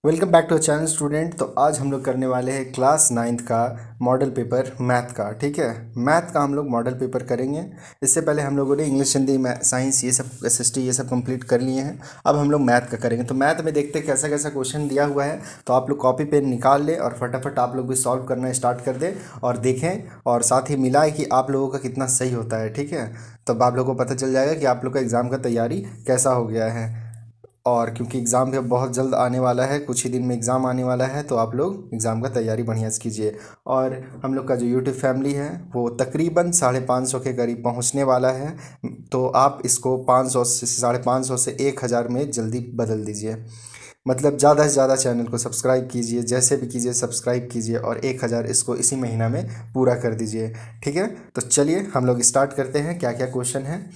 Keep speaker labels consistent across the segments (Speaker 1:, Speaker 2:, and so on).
Speaker 1: Welcome back to channel student. तो आज हम लोग करने वाले हैं क्लास 9th का मॉडल पेपर मैथ का। ठीक है, मैथ का हम लोग मॉडल पेपर करेंगे। इससे पहले हम लोगों ने इंग्लिश, हिंदी, साइंस ये सब एसएसटी ये सब कंप्लीट कर लिए हैं। अब हम लोग मैथ का करेंगे। तो मैथ में देखते हैं कैसा कैसा क्वेश्चन दिया हुआ है। तो आप लोग कॉपी पेन निकाल लें और फटाफट आप लोग भी सॉल्व करना स्टार्ट कर दें और देखें, और साथ ही मिलाए कि आप लोगों का कितना सही होता है। ठीक है, तब आप लोगों को पता चल जाएगा कि आप लोग का एग्ज़ाम का तैयारी कैसा हो गया है। और क्योंकि एग्ज़ाम भी अब बहुत जल्द आने वाला है, कुछ ही दिन में एग्ज़ाम आने वाला है, तो आप लोग एग्ज़ाम का तैयारी बढ़िया से कीजिए। और हम लोग का जो यूट्यूब फैमिली है वो तकरीबन 550 के करीब पहुंचने वाला है। तो आप इसको 500 से 550 से 1000 में जल्दी बदल दीजिए। मतलब ज़्यादा से ज़्यादा चैनल को सब्सक्राइब कीजिए, जैसे भी कीजिए सब्सक्राइब कीजिए, और 1000 इसको इसी महीना में पूरा कर दीजिए। ठीक है, तो चलिए हम लोग स्टार्ट करते हैं। क्या क्या क्वेश्चन है।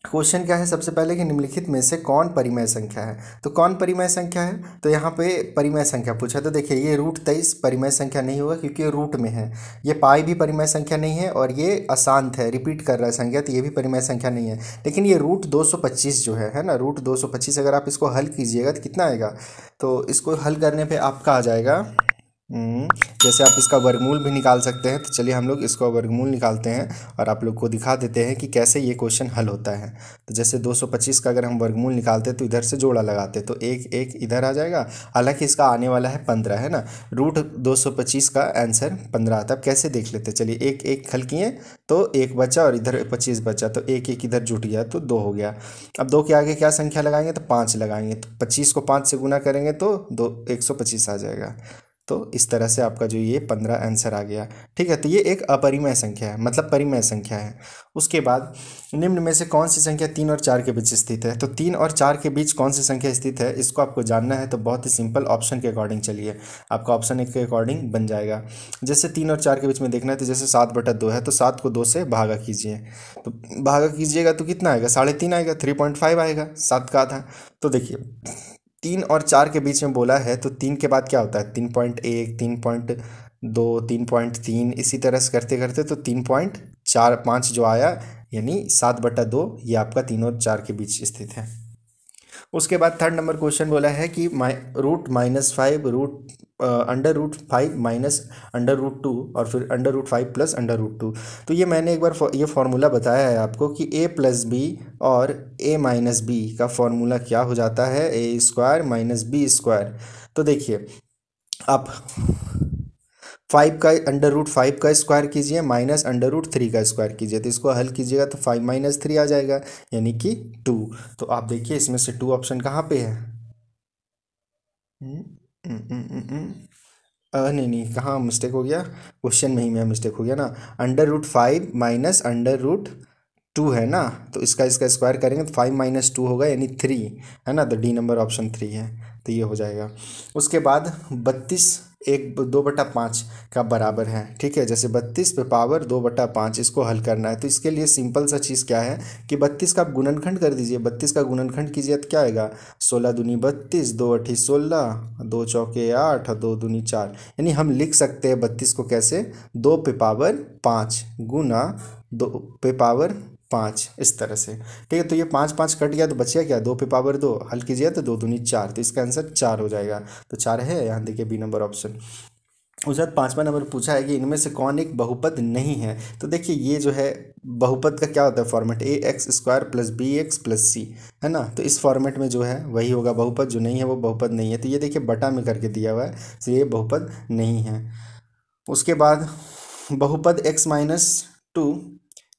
Speaker 1: क्वेश्चन क्या है सबसे पहले कि निम्नलिखित में से कौन परिमेय संख्या है। तो कौन परिमेय संख्या है, तो यहाँ पे परिमेय संख्या पूछा। तो देखिए ये √23 परिमेय संख्या नहीं होगा क्योंकि ये रूट में है। ये पाई भी परिमेय संख्या नहीं है, और ये अशांत है, रिपीट कर रहा है संख्या, तो ये भी परिमेय संख्या नहीं है। लेकिन ये √225 जो है ना, √225 अगर आप इसको हल कीजिएगा तो कितना आएगा। तो इसको हल करने पर आपका आ जाएगा, जैसे आप इसका वर्गमूल भी निकाल सकते हैं। तो चलिए हम लोग इसका वर्गमूल निकालते हैं और आप लोग को दिखा देते हैं कि कैसे ये क्वेश्चन हल होता है। तो जैसे 225 का अगर हम वर्गमूल निकालते तो इधर से जोड़ा लगाते तो एक एक इधर आ जाएगा। हालांकि इसका आने वाला है 15, है ना। √225 का आंसर 15 आता है। अब कैसे देख लेते, चलिए एक एक हल किए तो एक बचा और इधर 25 बचा, तो एक एक इधर जुट गया तो 2 हो गया। अब 2 के आगे क्या संख्या लगाएंगे, तो 5 लगाएंगे। तो 25 को 5 से गुना करेंगे तो 125 आ जाएगा। तो इस तरह से आपका जो ये 15 आंसर आ गया। ठीक है, तो ये एक अपरिमेय संख्या है, मतलब परिमेय संख्या है। उसके बाद निम्न में से कौन सी संख्या 3 और 4 के बीच स्थित है। तो 3 और 4 के बीच कौन सी संख्या स्थित है, इसको आपको जानना है। तो बहुत ही सिंपल, ऑप्शन के अकॉर्डिंग चलिए, आपका ऑप्शन 1 के अकॉर्डिंग बन जाएगा। जैसे 3 और 4 के बीच में देखना है, तो जैसे 7/2 है तो 7 को 2 से भागा कीजिए। तो भागा कीजिएगा तो कितना आएगा, 3.5 आएगा, 3.5 आएगा, 7 का आधा। तो देखिए 3 और 4 के बीच में बोला है, तो 3 के बाद क्या होता है, 3.1, 3.2, 3.3, इसी तरह से करते करते तो 3.45 जो आया, यानी 7/2 ये आपका 3 और 4 के बीच स्थित है। उसके बाद थर्ड नंबर क्वेश्चन बोला है कि √-5 √5 माइनस √2 और फिर √5 प्लस √2। तो ये मैंने एक बार ये फार्मूला बताया है आपको कि a प्लस बी और a माइनस बी का फार्मूला क्या हो जाता है, a² माइनस b²। तो देखिए आप 5 का √5 का स्क्वायर कीजिए माइनस √3 का स्क्वायर कीजिए, तो इसको हल कीजिएगा तो 5 - 3 आ जाएगा, यानी कि 2। तो आप देखिए इसमें से 2 ऑप्शन कहाँ पे है। नहीं नहीं, कहाँ मिस्टेक हो गया, क्वेश्चन में ही मैं मिस्टेक हो गया ना। √5 माइनस √2 है ना, तो इसका इसका स्क्वायर करेंगे तो 5 - 2 होगा, यानी 3, है ना। तो डी नंबर ऑप्शन 3 है, तो ये हो जाएगा। उसके बाद 32 2/5 का बराबर है। ठीक है, जैसे 32 पे पावर 2/5 इसको हल करना है, तो इसके लिए सिंपल सा चीज़ क्या है कि 32 का आप गुणनखंड कर दीजिए। 32 का गुणनखंड कीजिए तो क्या आएगा, 16 दूनी 32, 2 8 16, 2 चौके 8 और 2 दूनी 4। यानी हम लिख सकते हैं 32 को कैसे, 2 पे पावर 5 गुना 2 पे पावर 5, इस तरह से। ठीक है, तो ये 5 5 कट गया तो बचिया क्या, 2 पे पावर 2 हल कीजिए तो 2 दूनी 4, तो इसका आंसर 4 हो जाएगा। तो 4 है, यहाँ देखिए बी नंबर ऑप्शन। उसके बाद 5वां नंबर पूछा है कि इनमें से कौन एक बहुपद नहीं है। तो देखिए ये जो है बहुपद का क्या होता है format, ax² plus bx plus c, है ना। तो इस फॉर्मेट में जो है वही होगा बहुपद, जो नहीं है वो बहुपद नहीं है। तो ये देखिए बटा में करके दिया हुआ है, तो ये बहुपद नहीं है। उसके बाद बहुपद x-2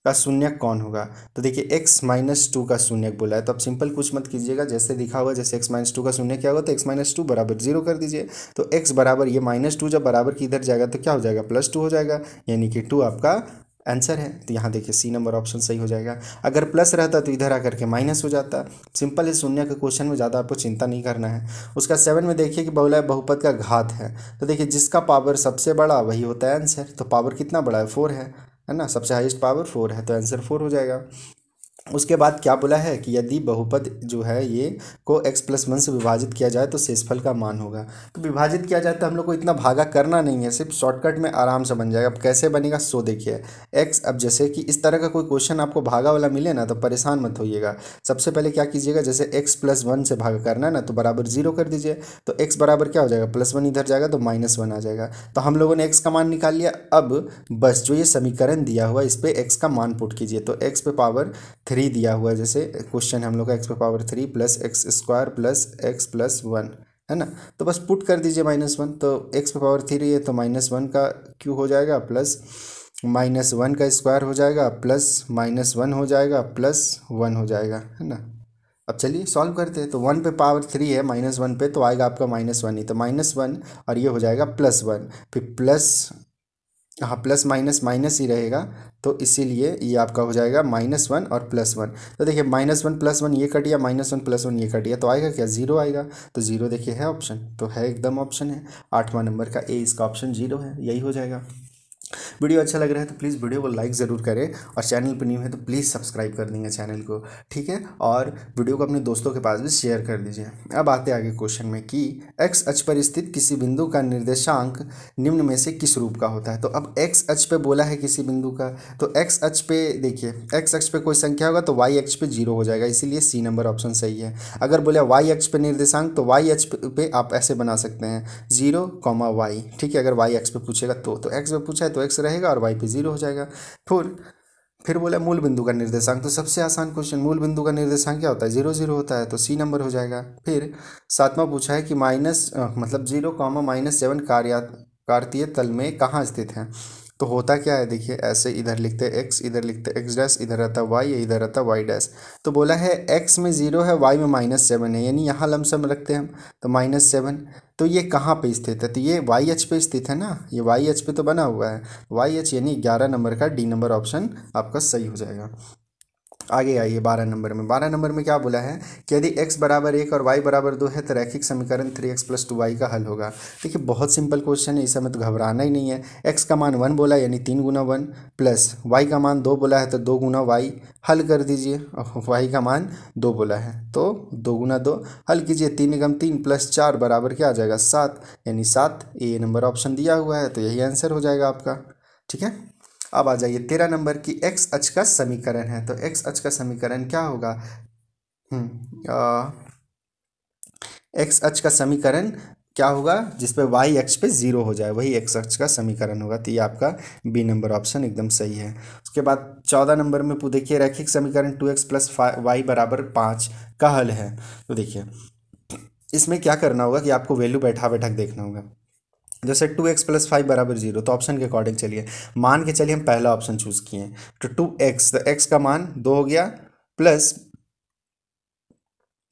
Speaker 1: का शून्यक कौन होगा। तो देखिए x-2 का शून्यक बोला है, तो आप सिंपल कुछ मत कीजिएगा, जैसे दिखा हुआ जैसे x-2 का शून्यक क्या होगा, तो x-2 बराबर 0 कर दीजिए। तो x बराबर ये -2 जब बराबर की इधर जाएगा तो क्या हो जाएगा, +2 हो जाएगा, यानी कि 2 आपका आंसर है। तो यहाँ देखिए सी नंबर ऑप्शन सही हो जाएगा। अगर प्लस रहता तो इधर आकर के माइनस हो जाता। सिंपल है, शून्य के क्वेश्चन में ज़्यादा आपको चिंता नहीं करना है। उसका 7 में देखिए कि बोला है बहुपद का घात है। तो देखिए जिसका पावर सबसे बड़ा वही होता है आंसर। तो पावर कितना बड़ा है, 4 है ना, सबसे हाईएस्ट पावर 4 है, तो आंसर 4 हो जाएगा। उसके बाद क्या बोला है कि यदि बहुपद जो है ये को x+1 से विभाजित किया जाए तो शेषफल का मान होगा। तो विभाजित किया जाए तो हम लोग को इतना भागा करना नहीं है, सिर्फ शॉर्टकट में आराम से बन जाएगा। अब कैसे बनेगा सो देखिए x, अब जैसे कि इस तरह का कोई क्वेश्चन आपको भागा वाला मिले ना तो परेशान मत होइएगा। सबसे पहले क्या कीजिएगा, जैसे x+1 से भागा करना है ना तो बराबर 0 कर दीजिए। तो x बराबर क्या हो जाएगा, +1 इधर जाएगा तो -1 आ जाएगा। तो हम लोगों ने x का मान निकाल लिया। अब बस जो ये समीकरण दिया हुआ इस पर x का मान पुट कीजिए। तो x पे पावर 3 दिया हुआ है, जैसे क्वेश्चन है हम लोग का x पे पावर 3 + x² + x+1 है ना। तो बस पुट कर दीजिए -1। तो x पे पावर 3 है तो -1 का क्यूब हो जाएगा प्लस -1 का स्क्वायर हो जाएगा प्लस -1 हो जाएगा प्लस 1 हो जाएगा, है ना। अब चलिए सॉल्व करते हैं। तो 1 पे पावर 3 है -1 पे तो आएगा आपका -1 ही, तो -1 और ये हो जाएगा +1, फिर प्लस, हाँ प्लस माइनस माइनस ही रहेगा। तो इसीलिए ये आपका हो जाएगा -1 और +1। तो देखिए -1 +1 ये कट गया, -1 +1 ये कट गया, तो आएगा क्या 0 आएगा। तो 0 देखिए है ऑप्शन, तो है एकदम ऑप्शन है 8वां नंबर का ए, इसका ऑप्शन 0 है, यही हो जाएगा। वीडियो अच्छा लग रहा है तो प्लीज़ वीडियो को लाइक ज़रूर करें, और चैनल पर न्यू है तो प्लीज़ सब्सक्राइब कर देंगे चैनल को, ठीक है। और वीडियो को अपने दोस्तों के पास भी शेयर कर दीजिए। अब आते आगे क्वेश्चन में कि एक्स अक्ष पर स्थित किसी बिंदु का निर्देशांक निम्न में से किस रूप का होता है। तो अब एक्स अक्ष पे बोला है किसी बिंदु का, तो एक्स अक्ष पे देखिए एक्स अक्ष पे कोई संख्या होगा तो वाई अक्ष पे 0 हो जाएगा, इसीलिए सी नंबर ऑप्शन सही है। अगर बोले वाई अक्ष पे निर्देशांक तो वाई अक्ष पे आप ऐसे बना सकते हैं 0, ठीक है। अगर वाई अक्ष पे पूछेगा तो एक्स पे पूछा है तो एक्स रहेगा और वाई पे 0 हो जाएगा। फिर बोला मूल बिंदु का निर्देशांक, तो सबसे आसान क्वेश्चन, मूल बिंदु का निर्देशांक क्या होता है 0 0 होता है, तो सी नंबर हो जाएगा। फिर 7वां पूछा है कि मतलब 0, -7 कार्तीय तल में कहाँ स्थित है। तो होता क्या है देखिए, ऐसे इधर लिखते हैं x, इधर लिखते हैं x', इधर रहता है y, इधर रहता है y'। तो बोला है x में 0 है, y में -7 है, यानी यहाँ लमसम रखते हैं हम, तो -7। तो ये कहाँ पे स्थित है, तो ये वाई एच पे स्थित है ना, ये वाई एच पे तो बना हुआ है वाई एच, यानी 11 नंबर का डी नंबर ऑप्शन आपका सही हो जाएगा। आगे आइए 12 नंबर में। 12 नंबर में क्या बोला है कि यदि x बराबर 1 और y बराबर 2 है तो रैखिक समीकरण 3x + 2y का हल होगा। देखिए बहुत सिंपल क्वेश्चन है, इस समय तो घबराना ही नहीं है। x का मान 1 बोला यानी 3 × 1 प्लस y का मान 2 बोला है तो 2 × y, हल कर दीजिए। y का मान 2 बोला है तो 2 × 2 हल कीजिए, 3 × 3 + 4 बराबर क्या आ जाएगा 7, यानी 7 ए नंबर ऑप्शन दिया हुआ है, तो यही आंसर हो जाएगा आपका, ठीक है। अब आ जाइए 13 नंबर की एक्स अक्ष का समीकरण है। तो एक्स अक्ष का समीकरण क्या होगा, एक्स अक्ष का समीकरण क्या होगा जिसपे वाई अक्ष पे 0 हो जाए, वही एक्स अक्ष का समीकरण होगा। तो ये आपका बी नंबर ऑप्शन एकदम सही है। उसके बाद 14 नंबर में देखिए रैखिक समीकरण 2x + y = 5 का हल है। तो देखिए इसमें क्या करना होगा कि आपको वैल्यू बैठा बैठा देखना होगा। जैसे 2x + 5 = 0, तो ऑप्शन के अकॉर्डिंग चलिए, मान के चलिए हम पहला ऑप्शन चूज किए, तो 2x, तो x का मान 2 हो गया प्लस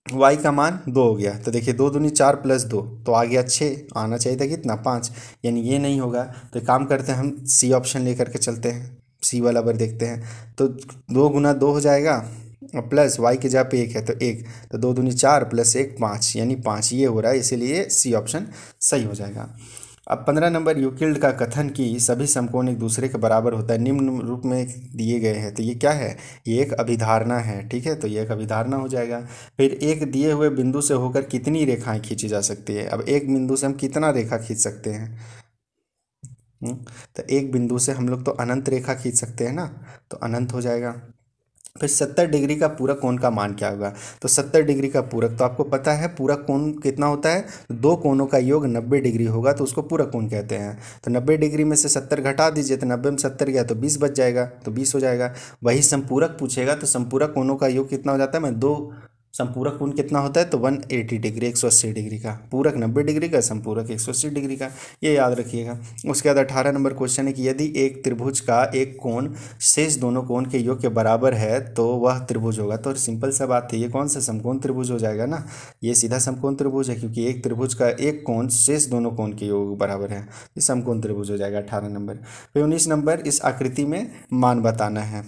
Speaker 1: y का मान 2 हो गया। तो देखिए 2 दूनी 4 + 2 तो आ गया 6, आना चाहिए था कितना 5, यानी ये नहीं होगा। तो एक काम करते हैं हम सी ऑप्शन लेकर के चलते हैं, सी वाला बार देखते हैं। तो 2 × 2 हो जाएगा प्लस y की जगह पे 1 है तो 1, तो 2 दूनी 4 + 1 5, यानी 5 ये हो रहा है, इसीलिए सी ऑप्शन सही हो जाएगा। अब 15 नंबर यूक्लिड का कथन कि सभी समकोण एक दूसरे के बराबर होता है निम्न रूप में दिए गए हैं। तो ये क्या है, ये एक अभिधारणा है, ठीक है। तो ये एक अभिधारणा हो जाएगा। फिर एक दिए हुए बिंदु से होकर कितनी रेखाएं खींची जा सकती है। अब एक बिंदु से हम कितना रेखा खींच सकते हैं, तो एक बिंदु से हम लोग तो अनंत रेखा खींच सकते हैं ना, तो अनंत हो जाएगा। फिर 70 डिग्री का पूरक कोण का मान क्या होगा। तो 70 डिग्री का पूरक तो आपको पता है, पूरक कोण कितना होता है, दो कोणों का योग 90 डिग्री होगा तो उसको पूरक कोण कहते हैं। तो 90 डिग्री में से 70 घटा दीजिए, तो 90 में 70 गया तो 20 बच जाएगा, तो 20 हो जाएगा। वही संपूरक पूछेगा तो संपूरक कोणों का योग कितना हो जाता है, मैं दो संपूरक कोण कितना होता है, तो 180 डिग्री 180 डिग्री का, पूरक 90 डिग्री का, संपूरक 180 डिग्री का, ये याद रखिएगा। उसके बाद 18 नंबर क्वेश्चन है कि यदि एक त्रिभुज का एक कोण शेष दोनों कोण के योग के बराबर है तो वह त्रिभुज होगा। तो सिंपल सा बात है, ये कौन सा समकोण त्रिभुज हो जाएगा ना, ये सीधा समकोण त्रिभुज है, क्योंकि एक त्रिभुज का एक कोण शेष दोनों कोण के योग बराबर है, ये समकोण त्रिभुज हो जाएगा 18 नंबर। फिर 19 नंबर इस आकृति में मान बताना है।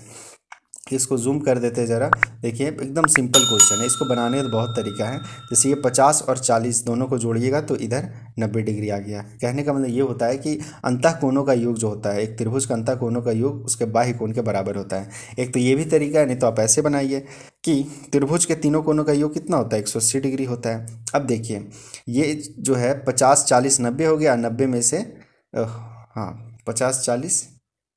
Speaker 1: इसको जूम कर देते हैं ज़रा। देखिए एकदम सिंपल क्वेश्चन है, इसको बनाने का बहुत तरीका है। जैसे ये 50 और 40 दोनों को जोड़िएगा तो इधर 90 डिग्री आ गया। कहने का मतलब ये होता है कि अंतःकोणों का योग जो होता है, एक त्रिभुज का अंतःकोणों का योग उसके बाह्य कोण के बराबर होता है। एक तो ये भी तरीका है, नहीं तो आप ऐसे बनाइए कि त्रिभुज के तीनों कोणों का योग कितना होता है, 180 डिग्री होता है। अब देखिए ये जो है 50 40 90 हो गया, 90 में से हाँ 50 40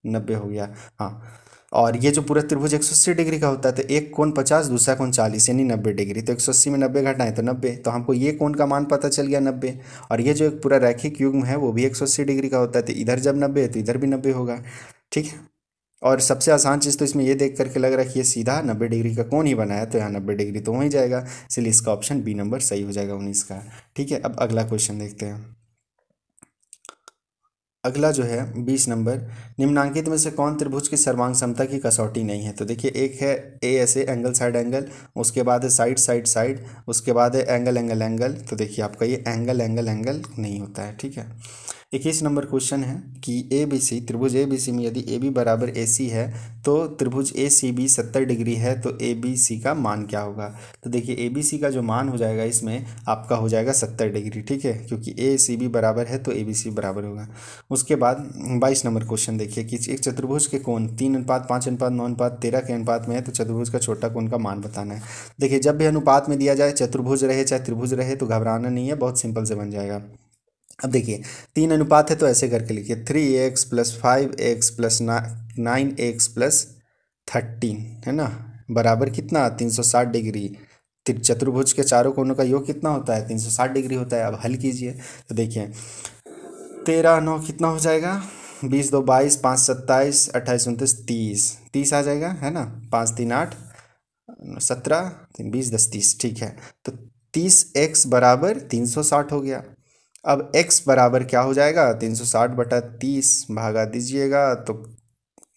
Speaker 1: 90 हो गया। हाँ, और ये जो पूरा त्रिभुज 180 डिग्री का होता है, तो एक कोण 50 दूसरा कोण 40 यानी 90 डिग्री। तो 180 में 90 घटाएं तो 90, तो हमको ये कोण का मान पता चल गया 90। और ये जो एक पूरा रैखिक युग्म है वो भी 180 डिग्री का होता है, तो इधर जब 90 है तो इधर भी 90 होगा। ठीक है, और सबसे आसान चीज़ तो इसमें ये देख करके लग रहा है कि ये सीधा 90 डिग्री का कोण ही बनाया, तो यहाँ 90 डिग्री तो हो ही जाएगा, इसलिए इसका ऑप्शन बी नंबर सही हो जाएगा 19 का। ठीक है, अब अगला क्वेश्चन देखते हैं। अगला जो है 20 नंबर, निम्नांकित में से कौन त्रिभुज की सर्वांग समता की कसौटी नहीं है। तो देखिए एक है ए ऐसे एंगल साइड एंगल, उसके बाद है साइड साइड साइड, उसके बाद है एंगल एंगल एंगल। तो देखिए आपका ये एंगल एंगल एंगल नहीं होता है। ठीक है, 21 नंबर क्वेश्चन है कि ए बी सी त्रिभुज ए बी सी में यदि ए बी बराबर ए सी है तो त्रिभुज ए सी बी 70 डिग्री है, तो ए बी सी का मान क्या होगा। तो देखिए ए बी सी का जो मान हो जाएगा इसमें आपका हो जाएगा 70 डिग्री। ठीक है, क्योंकि ए सी बी बराबर है तो ए बी सी बराबर होगा। उसके बाद 22 नंबर क्वेश्चन देखिए कि एक चतुर्भुज के कोण 3 अनुपात 5 अनुपात 9 अनुपात 13 के अनुपात में है, तो चतुर्भुज का छोटा कोण का मान बताना है। देखिए जब भी अनुपात में दिया जाए, चतुर्भुज रहे चाहे त्रिभुज रहे, तो घबराना नहीं है, बहुत सिंपल से बन जाएगा। अब देखिए 3 अनुपात है तो ऐसे करके लिखिए 3x + 5x + 9x + 13 है ना, बराबर कितना 360 डिग्री। चतुर्भुज के चारों कोनों का योग कितना होता है 360 डिग्री होता है। अब हल कीजिए तो देखिए 13 9 कितना हो जाएगा, 20 2 22 5 27 28 29 30 30 आ जाएगा है ना, 5 3 8 17 3 20 10 30। ठीक है, तो 30x बराबर 360 हो गया। अब x बराबर क्या हो जाएगा 360 बटा 30 भागा दीजिएगा तो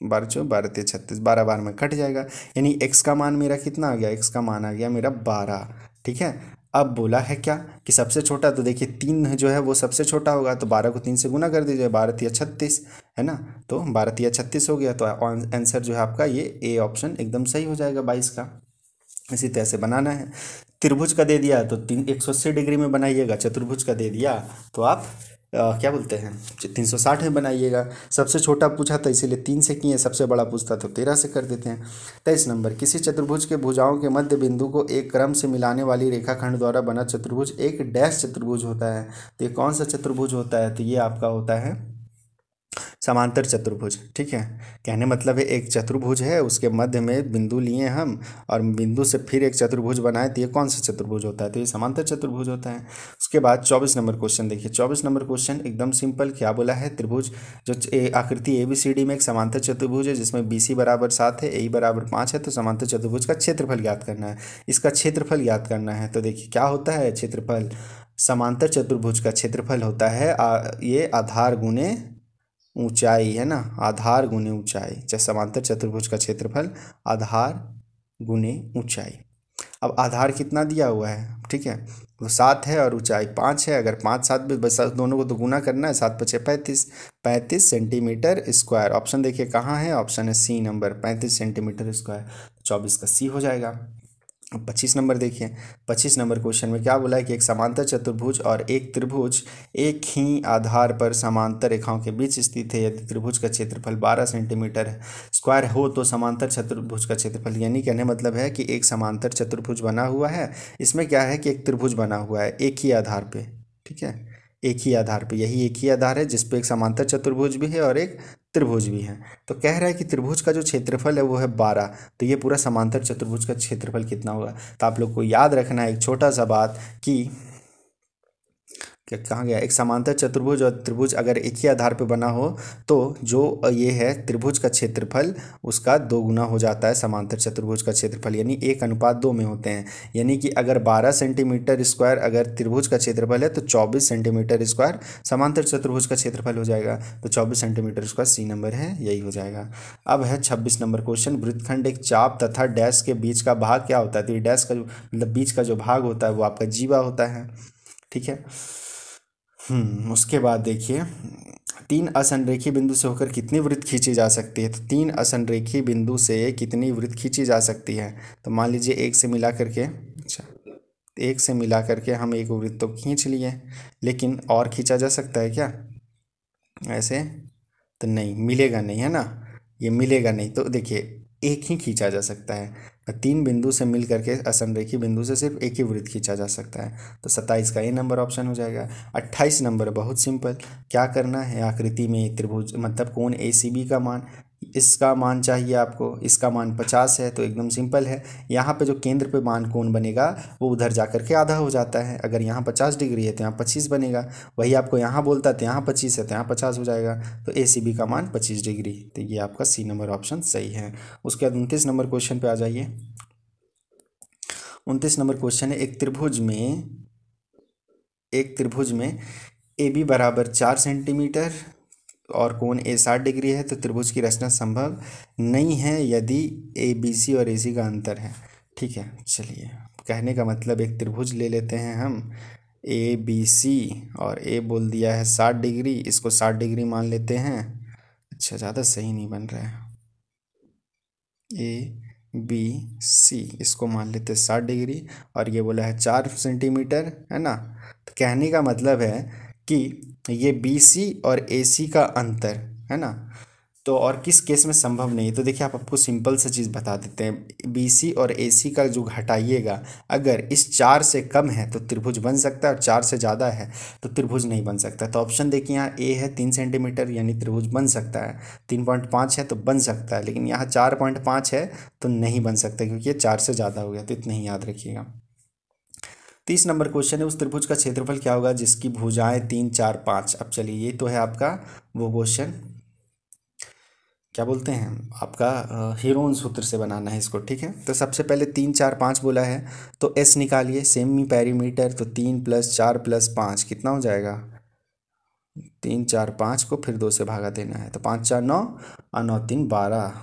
Speaker 1: 12 चौ 12 3 36 12 12 में कट जाएगा, यानी x का मान मेरा कितना आ गया, x का मान आ गया मेरा 12। ठीक है, अब बोला है क्या कि सबसे छोटा, तो देखिए 3 जो है वो सबसे छोटा होगा, तो 12 को 3 से गुना कर दीजिए, 12 3 36 है ना, तो 12 3 36 हो गया। तो आंसर जो है आपका ये ए ऑप्शन एकदम सही हो जाएगा 22 का। इसी तरह से बनाना है। त्रिभुज का दे दिया तो 180 डिग्री में बनाइएगा, चतुर्भुज का दे दिया तो आप क्या बोलते हैं 360 में बनाइएगा। सबसे छोटा पूछा था इसीलिए 3 से किए, सबसे बड़ा पूछता तो 13 से कर देते हैं। 23 नंबर, किसी चतुर्भुज के भुजाओं के मध्य बिंदु को एक क्रम से मिलाने वाली रेखाखंड द्वारा बना चतुर्भुज एक डैश चतुर्भुज होता है। तो ये कौन सा चतुर्भुज होता है, तो ये आपका होता है समांतर चतुर्भुज। ठीक है, कहने मतलब है एक चतुर्भुज है, उसके मध्य में बिंदु लिए हम और बिंदु से फिर एक चतुर्भुज बनाए, तो ये कौन सा चतुर्भुज होता है, तो ये समांतर चतुर्भुज होता है। उसके बाद 24 नंबर क्वेश्चन देखिए। 24 नंबर क्वेश्चन एकदम सिंपल, क्या बोला है, त्रिभुज जो आकृति ए बी सी डी में एक समांतर चतुर्भुज है जिसमें बी सी बराबर 7 है, ए बराबर 5 है, तो समांतर चतुर्भुज का क्षेत्रफल ज्ञात करना है। इसका क्षेत्रफल ज्ञात करना है, तो देखिए क्या होता है क्षेत्रफल, समांतर चतुर्भुज का क्षेत्रफल होता है ये आधार गुने ऊंचाई है ना, आधार गुने ऊंचाई, चाहे समांतर चतुर्भुज का क्षेत्रफल आधार गुने ऊंचाई। अब आधार कितना दिया हुआ है, ठीक है, तो 7 है और ऊंचाई 5 है। अगर 5 7 भी बस दोनों को तो गुना करना है, 7 5 35 35 सेंटीमीटर स्क्वायर। ऑप्शन देखिए कहाँ है, ऑप्शन है सी नंबर 35 सेंटीमीटर स्क्वायर, 24 का सी हो जाएगा। अब 25 नंबर देखिए। 25 नंबर क्वेश्चन में क्या बोला है कि एक समांतर चतुर्भुज और एक त्रिभुज एक ही आधार पर समांतर रेखाओं के बीच स्थित है। यदि त्रिभुज का क्षेत्रफल 12 सेंटीमीटर स्क्वायर हो तो समांतर चतुर्भुज का क्षेत्रफल, यानी कहने मतलब है कि एक समांतर चतुर्भुज बना हुआ है, इसमें क्या है कि एक त्रिभुज बना हुआ है एक ही आधार पे। ठीक है, एक ही आधार पे, यही एक ही आधार है जिसपे एक समांतर चतुर्भुज भी है और एक त्रिभुज भी है। तो कह रहा है कि त्रिभुज का जो क्षेत्रफल है वो है 12, तो ये पूरा समांतर चतुर्भुज का क्षेत्रफल कितना होगा। तो आप लोग को याद रखना है एक छोटा सा बात कि क्या कहाँ गया, एक समांतर चतुर्भुज और त्रिभुज अगर एक ही आधार पर बना हो तो जो ये है त्रिभुज का क्षेत्रफल उसका 2 गुना हो जाता है समांतर चतुर्भुज का क्षेत्रफल, यानी 1:2 में होते हैं। यानी कि अगर 12 सेंटीमीटर स्क्वायर अगर त्रिभुज का क्षेत्रफल है तो 24 सेंटीमीटर स्क्वायर समांतर चतुर्भुज का क्षेत्रफल हो जाएगा। तो 24 सेंटीमीटर स्क्वायर सी नंबर है, यही हो जाएगा। अब है 26 नंबर क्वेश्चन, वृत्तखंड एक चाप तथा डैश के बीच का भाग क्या होता है। तो ये डैश का जो मतलब बीच का जो भाग होता है वो आपका जीवा होता है। ठीक है, उसके बाद देखिए तीन असंरेखी बिंदु से होकर कितनी वृत्त खींची जा सकती है? तो तीन असंरेखी बिंदु से कितनी वृत्त खींची जा सकती है? तो मान लीजिए एक से मिला करके, अच्छा, एक से मिला करके हम एक वृत्त तो खींच लिए, लेकिन और खींचा जा सकता है क्या ऐसे? तो नहीं, मिलेगा नहीं, है ना, ये मिलेगा नहीं। तो देखिए एक ही खींचा जा सकता है, तीन बिंदु से मिल करके असंरेखी बिंदु से सिर्फ एक ही वृत्त खींचा जा सकता है। तो 27 का ए नंबर ऑप्शन हो जाएगा। 28 नंबर बहुत सिंपल, क्या करना है, आकृति में त्रिभुज मतलब कोण ACB का मान, इसका मान चाहिए आपको, इसका मान 50 है, तो एकदम सिंपल है। यहाँ पे जो केंद्र पे मान कोण बनेगा वो उधर जा करके आधा हो जाता है। अगर यहाँ 50 डिग्री है तो यहाँ 25 बनेगा, वही आपको यहाँ बोलता है तो यहाँ 25 है तो यहाँ 50 हो जाएगा। तो ACB का मान 25 डिग्री, तो ये आपका सी नंबर ऑप्शन सही है। उसके बाद 29 नंबर क्वेश्चन पे आ जाइए। 29 नंबर क्वेश्चन है, एक त्रिभुज में AB बराबर 4 सेंटीमीटर और कोण A 60 डिग्री है, तो त्रिभुज की रचना संभव नहीं है यदि ABC और AC का अंतर है। ठीक है, चलिए, कहने का मतलब एक त्रिभुज ले लेते हैं हम ABC, और A बोल दिया है 60 डिग्री, इसको 60 डिग्री मान लेते हैं। अच्छा, ज़्यादा सही नहीं बन रहा है, ABC इसको मान लेते हैं 60 डिग्री, और ये बोला है 4 सेंटीमीटर, है ना। तो कहने का मतलब है कि ये BC और AC का अंतर, है ना, तो और किस केस में संभव नहीं। तो देखिए, आपको सिंपल सा चीज़ बता देते हैं, BC और AC का जो घटाइएगा, अगर इस 4 से कम है तो त्रिभुज बन सकता है, और 4 से ज़्यादा है तो त्रिभुज नहीं बन सकता। तो ऑप्शन देखिए, यहाँ A है 3 सेंटीमीटर, यानी त्रिभुज बन सकता है। 3.5 है तो बन सकता है, लेकिन यहाँ 4.5 है तो नहीं बन सकता, क्योंकि ये 4 से ज़्यादा हो गया। तो इतना ही याद रखिएगा। 30 नंबर क्वेश्चन है, उस त्रिभुज का क्षेत्रफल क्या होगा जिसकी भुजाएं 3, 4, 5। अब चलिए, ये तो है आपका वो क्वेश्चन, क्या बोलते हैं आपका, हीरोन सूत्र से बनाना है इसको। ठीक है, तो सबसे पहले 3, 4, 5 बोला है, तो S निकालिए, सेमी पेरीमीटर, तो 3 + 4 + 5 कितना हो जाएगा? 3, 4, 5 को फिर 2 से भागा देना है, तो 5, 4, 9 और 9, 3, 12,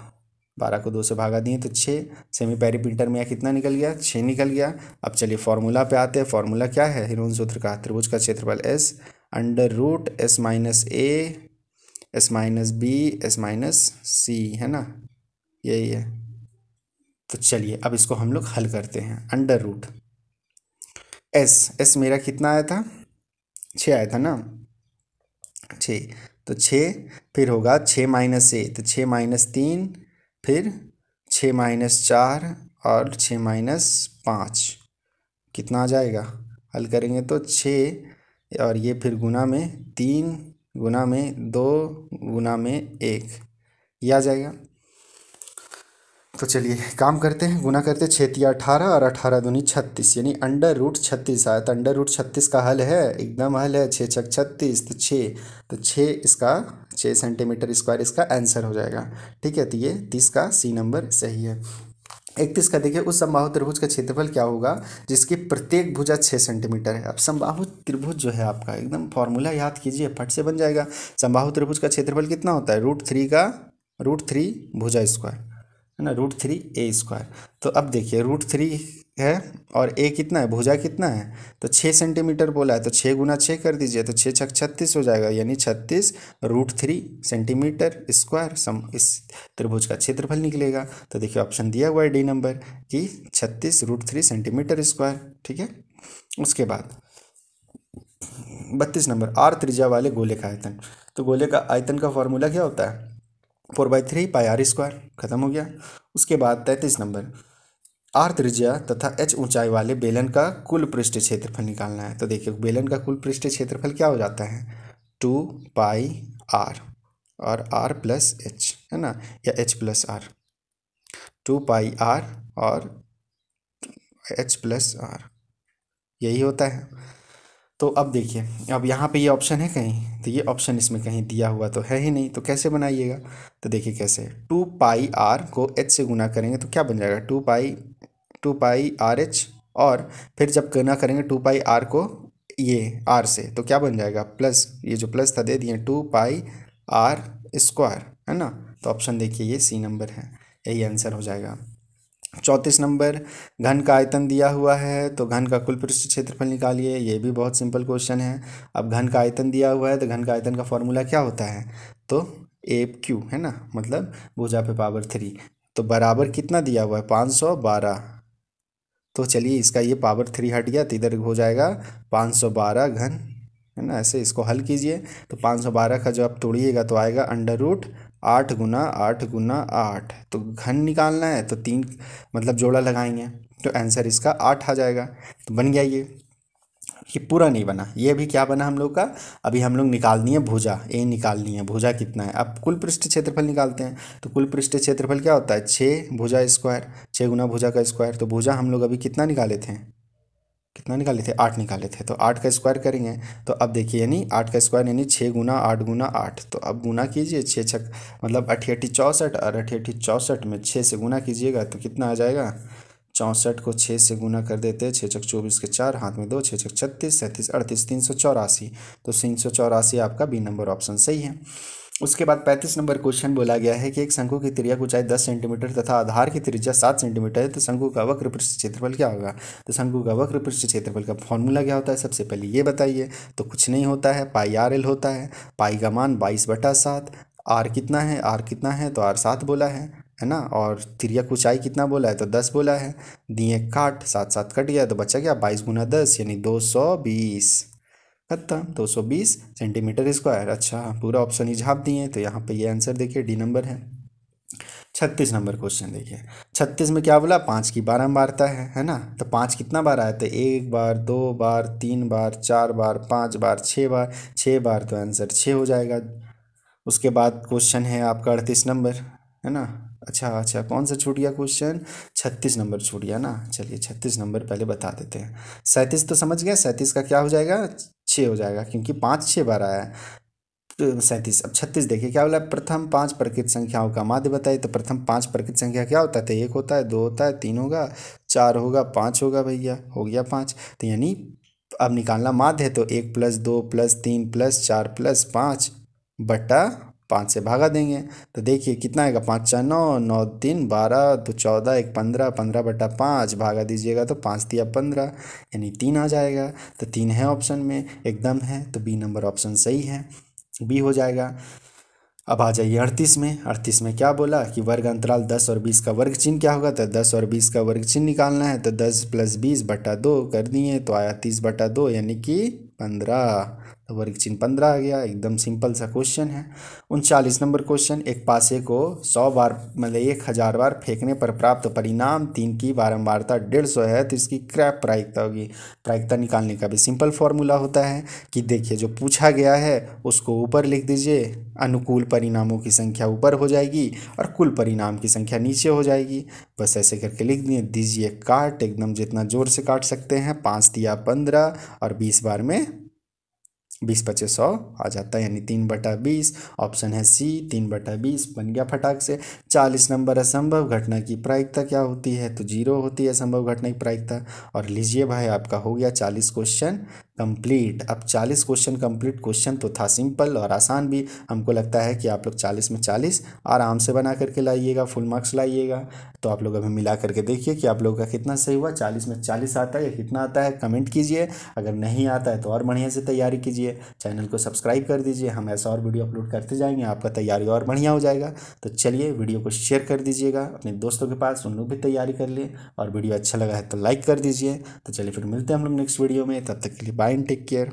Speaker 1: 12 को 2 से भागा दिए तो 6। सेमी पेरीमीटर में कितना निकल गया? 6 निकल गया। अब चलिए फॉर्मूला पे आते हैं। फॉर्मूला क्या है हीरोन सूत्र का? त्रिभुज का क्षेत्रफल S √, S - A, S - B, S - C, है ना, यही है। तो चलिए अब इसको हम लोग हल करते हैं। √ S मेरा कितना आया था? 6 आया था ना, 6, तो 6, फिर होगा 6 - A, तो 6 - 3, फिर 6 - 4 और 6 - 5 कितना आ जाएगा? हल करेंगे तो 6, और ये फिर गुना में 3, गुना में 2, गुना में 1, ये आ जाएगा। तो चलिए काम करते हैं, गुना करते हैं। 6 × 18 और 18 दूनी 36, यानी √36 आया। तो √36 का हल है, एकदम हल है। 6 × 6 = 36, तो 6, तो 6 इसका 6 सेंटीमीटर स्क्वायर इसका आंसर हो जाएगा। ठीक है, तो ये 30 का सी नंबर सही है। 31 का देखिए, उस समबाहु त्रिभुज का क्षेत्रफल क्या होगा जिसकी प्रत्येक भुजा 6 सेंटीमीटर है। अब समबाहु त्रिभुज जो है आपका, एकदम फॉर्मूला याद कीजिए, फट से बन जाएगा। समबाहु त्रिभुज का क्षेत्रफल कितना होता है? √3 भुजा स्क्वायर, है ना, √3a²। तो अब देखिए, √3 है और a कितना है, भुजा कितना है, तो 6 सेंटीमीटर बोला है, तो 6 × 6 कर दीजिए, तो 6 × 6 = 36 हो जाएगा, यानी 36 √3 सेंटीमीटर स्क्वायर इस त्रिभुज का क्षेत्रफल निकलेगा। तो देखिए ऑप्शन दिया हुआ है डी नंबर कि 36 √3 सेंटीमीटर स्क्वायर। ठीक है, उसके बाद 32 नंबर, R त्रिज्या वाले गोले का आयतन। तो गोले का आयतन का फॉर्मूला क्या होता है? 4/3 πr², खत्म हो गया। उसके बाद 33 नंबर, R त्रिज्या तथा H ऊंचाई वाले बेलन का कुल पृष्ठ क्षेत्रफल निकालना है। तो देखिए, बेलन का कुल पृष्ठ क्षेत्रफल क्या हो जाता है? 2πr और r + h, है ना, या h + r, 2πr और h + r, यही होता है। तो अब देखिए, अब यहाँ पे ये ऑप्शन है कहीं, तो ये ऑप्शन इसमें कहीं दिया हुआ तो है ही नहीं, तो कैसे बनाइएगा? तो देखिए कैसे, 2πr को h से गुना करेंगे तो क्या बन जाएगा? 2πrh, और फिर जब गुना करेंगे 2πr को ये r से, तो क्या बन जाएगा? प्लस, ये जो प्लस था दे दिए, 2πr², है ना। तो ऑप्शन देखिए ये सी नंबर है, यही आंसर हो जाएगा। 34 नंबर, घन का आयतन दिया हुआ है तो घन का कुल पृष्ठ क्षेत्रफल निकालिए। ये भी बहुत सिंपल क्वेश्चन है। अब घन का आयतन दिया हुआ है तो घन का आयतन का फॉर्मूला क्या होता है, तो ए क्यू है ना, मतलब भुजा पे पावर 3। तो बराबर कितना दिया हुआ है 512। तो चलिए इसका ये पावर 3 हट गया तो इधर हो जाएगा 512 घन, है ना। ऐसे इसको हल कीजिए तो 512 का जब आप तोड़िएगा तो आएगा √8 × 8 × 8। तो घन निकालना है तो 3 मतलब जोड़ा लगाएंगे तो आंसर इसका 8 आ जाएगा। तो बन गया ये पूरा नहीं बना, ये भी क्या बना हम लोग का। अभी हम लोग निकालनी है भुजा, ए निकालनी है, भुजा कितना है। अब कुल पृष्ठ क्षेत्रफल निकालते हैं तो कुल पृष्ठ क्षेत्रफल क्या होता है 6 भुजा स्क्वायर, 6 गुना भुजा का स्क्वायर। तो भुजा हम लोग अभी कितना निकाले थे, कितना निकाले थे 8 निकाले थे, तो 8 का स्क्वायर करेंगे। तो अब देखिए यानी 8 का स्क्वायर यानी 6 गुना 8 गुना 8। तो अब गुना कीजिए 6 छक मतलब 88 64 और 88 64 में 6 से गुना कीजिएगा तो कितना आ जाएगा। 64 को 6 से गुना कर देते हैं, 6 छक 24 के 4 हाथ में 2, 6 छक 36 37 38 384। तो 384 आपका बी नंबर ऑप्शन सही है। उसके बाद 35 नंबर क्वेश्चन बोला गया है कि एक शंकु की त्रिज्या ऊंचाई 10 सेंटीमीटर तथा आधार की त्रिज्या 7 सेंटीमीटर है तो शंकु का वक्र पृष्ठ क्षेत्रफल क्या होगा। तो शंकु का वक्र पृष्ठ क्षेत्रफल का फॉर्मूला क्या होता है, सबसे पहले ये बताइए। तो कुछ नहीं होता है, पाई आर एल होता है। पाई का मान 22/7। आर कितना है, आर कितना है तो आर 7 बोला है ना। और त्रिज्या की ऊंचाई कितना बोला है तो 10 बोला है। दिए काट 7 7 कट गया तो बचा क्या 22 × 10 यानी 220, खत्म 220 सेंटीमीटर स्क्वायर। अच्छा पूरा ऑप्शन ही झाप दिए तो यहाँ पे ये आंसर देखिए डी नंबर है। 36 नंबर क्वेश्चन देखिए, 36 में क्या बोला 5 की बारंबारता है ना। तो 5 कितना बार आया तो 1 बार 2 बार 3 बार 4 बार 5 बार 6 बार, 6 बार तो आंसर 6 हो जाएगा। उसके बाद क्वेश्चन है आपका 38 नंबर, है ना। अच्छा अच्छा कौन सा छूट गया क्वेश्चन, 36 नंबर छूट गया ना। चलिए 36 नंबर पहले बता देते हैं। 37 तो समझ गए, 37 का क्या हो जाएगा 6 हो जाएगा क्योंकि 5 6 बार आया है। तो 37। अब 36 देखिए क्या बोला, प्रथम 5 प्रकृत संख्याओं का माध्य बताइए। तो प्रथम 5 प्रकृत संख्या क्या होता है, तो 1 होता है 2 होता है 3 होगा 4 होगा 5 होगा भैया, हो गया 5। तो यानी अब निकालना माध्य है तो 1 + 2 + 3 + 4 + 5 बटा 5 से भागा देंगे। तो देखिए कितना आएगा 5 4 9 9 3 12 2 14 1 15 15/5 भागा दीजिएगा तो 5 × 3 = 15 यानी 3 आ जाएगा। तो 3 है ऑप्शन में, एकदम है, तो बी नंबर ऑप्शन सही है, बी हो जाएगा। अब आ जाइए 38 में। 38 में क्या बोला कि वर्ग अंतराल 10 और 20 का वर्ग चिन्ह क्या होगा। तो 10 और 20 का वर्ग चिन्ह निकालना है तो 10 + 20/2 कर दिए तो आया 30/2 यानी कि 15। तो वर्ग चिन्ह 15 आ गया, एकदम सिंपल सा क्वेश्चन है। 39 नंबर क्वेश्चन, एक पासे को 100 बार मतलब 1000 बार फेंकने पर प्राप्त परिणाम 3 की बारंबारता 150 है तो इसकी क्या प्रायिकता होगी। प्रायिकता निकालने का भी सिंपल फॉर्मूला होता है कि देखिए जो पूछा गया है उसको ऊपर लिख दीजिए, अनुकूल परिणामों की संख्या ऊपर हो जाएगी और कुल परिणाम की संख्या नीचे हो जाएगी। बस ऐसे करके लिख दीजिए काट, एकदम जितना जोर से काट सकते हैं। 5 × 15 और 20 बार में 20 × 25 100 आ जाता है यानी 3/20। ऑप्शन है सी 3/20 बन गया फटाक से। 40 नंबर, असंभव घटना की प्रायिकता क्या होती है, तो 0 होती है असंभव घटना की प्रायिकता। और लीजिए भाई आपका हो गया 40 क्वेश्चन कंप्लीट। अब 40 क्वेश्चन कंप्लीट, क्वेश्चन तो था सिंपल और आसान भी। हमको लगता है कि आप लोग 40 में 40 आराम से बना करके लाइएगा, फुल मार्क्स लाइएगा। तो आप लोग अभी मिला करके देखिए कि आप लोगों का कितना सही हुआ, 40 में 40 आता है या कितना आता है, कमेंट कीजिए। अगर नहीं आता है तो और बढ़िया से तैयारी कीजिए, चैनल को सब्सक्राइब कर दीजिए, हम ऐसा और वीडियो अपलोड करते जाएंगे, आपका तैयारी और बढ़िया हो जाएगा। तो चलिए वीडियो को शेयर कर दीजिएगा अपने दोस्तों के पास, उन लोग भी तैयारी कर लें। और वीडियो अच्छा लगा है तो लाइक कर दीजिए। तो चलिए फिर मिलते हैं हम लोग नेक्स्ट वीडियो में, तब तक के लिए बाय एंड टेक केयर।